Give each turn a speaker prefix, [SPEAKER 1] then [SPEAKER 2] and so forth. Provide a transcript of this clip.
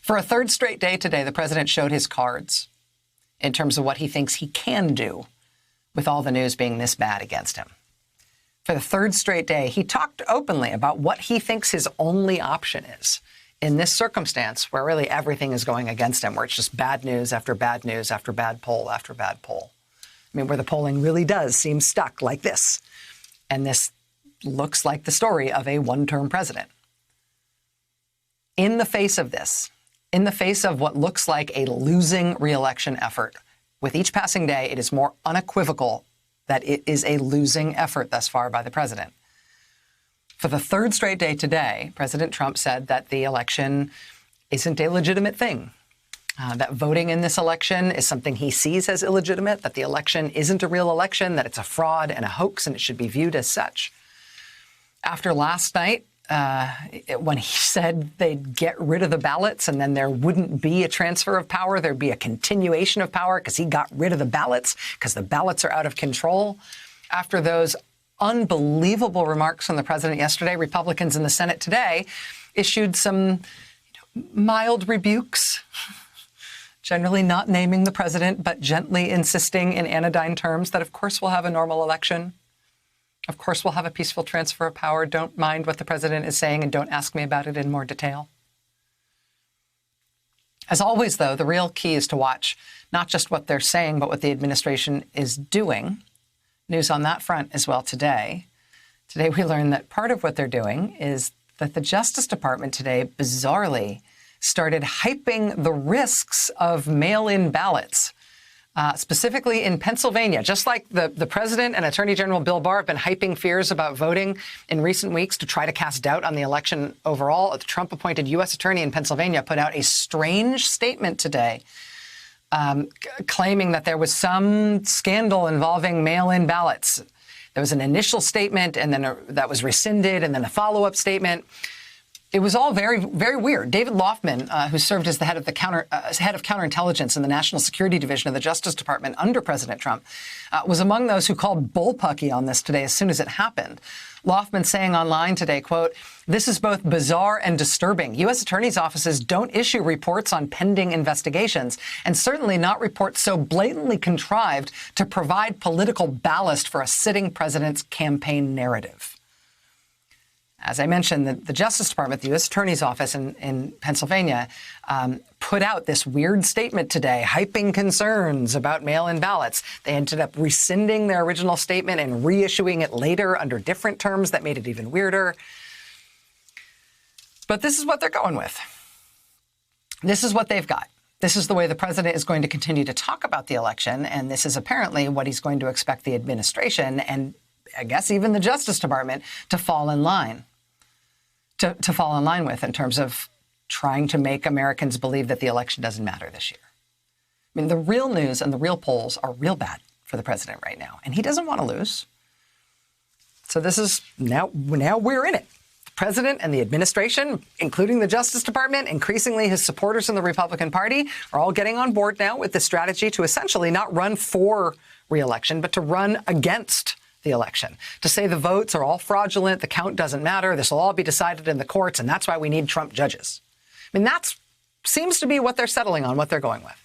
[SPEAKER 1] For a third straight day today, the president showed his cards in terms of what he thinks he can do with all the news being this bad against him. For the third straight day, he talked openly about what he thinks his only option is in this circumstance where really everything is going against him, where it's just bad news after bad news after bad poll after bad poll. I mean, where the polling really does seem stuck like this. And this looks like the story of a one-term president. In the face of this, in the face of what looks like a losing re-election effort, with each passing day, it is more unequivocal that it is a losing effort thus far by the president. For the third straight day today, President Trump said that the election isn't a legitimate thing, that voting in this election is something he sees as illegitimate, that the election isn't a real election, that it's a fraud and a hoax, and it should be viewed as such. After last night, when he said they'd get rid of the ballots and then there wouldn't be a transfer of power, there'd be a continuation of power because he got rid of the ballots because the ballots are out of control. After those unbelievable remarks from the president yesterday, Republicans in the Senate today issued some mild rebukes, generally not naming the president, but gently insisting in anodyne terms that, of course, we'll have a normal election. Of course, we'll have a peaceful transfer of power. Don't mind what the president is saying and don't ask me about it in more detail. As always, though, the real key is to watch not just what they're saying, but what the administration is doing. News on that front as well today. Today, we learned that part of what they're doing is that the Justice Department today, bizarrely, started hyping the risks of mail-in ballots. Specifically in Pennsylvania, just like the president and Attorney General Bill Barr have been hyping fears about voting in recent weeks to try to cast doubt on the election overall, the Trump-appointed U.S. attorney in Pennsylvania put out a strange statement today claiming that there was some scandal involving mail-in ballots. There was an initial statement and then that was rescinded and then a follow-up statement. It was all very, very weird. David Loffman, who served as the head of counterintelligence in the National Security Division of the Justice Department under President Trump, was among those who called bullpucky on this today as soon as it happened. Loffman saying online today, quote, "This is both bizarre and disturbing. U.S. attorneys' offices don't issue reports on pending investigations, and certainly not reports so blatantly contrived to provide political ballast for a sitting president's campaign narrative." As I mentioned, the Justice Department, the U.S. Attorney's Office in Pennsylvania, put out this weird statement today, hyping concerns about mail-in ballots. They ended up rescinding their original statement and reissuing it later under different terms that made it even weirder. But this is what they're going with. This is what they've got. This is the way the president is going to continue to talk about the election, and this is apparently what he's going to expect the administration and I guess even the Justice Department to fall in line. To fall in line with in terms of trying to make Americans believe that the election doesn't matter this year. I mean, the real news and the real polls are real bad for the president right now, and he doesn't want to lose. So this is now we're in it. The president and the administration, including the Justice Department, increasingly his supporters in the Republican Party, are all getting on board now with the strategy to essentially not run for re-election, but to run against the election, to say the votes are all fraudulent, the count doesn't matter, this will all be decided in the courts, and that's why we need Trump judges. I mean, that seems to be what they're settling on, what they're going with.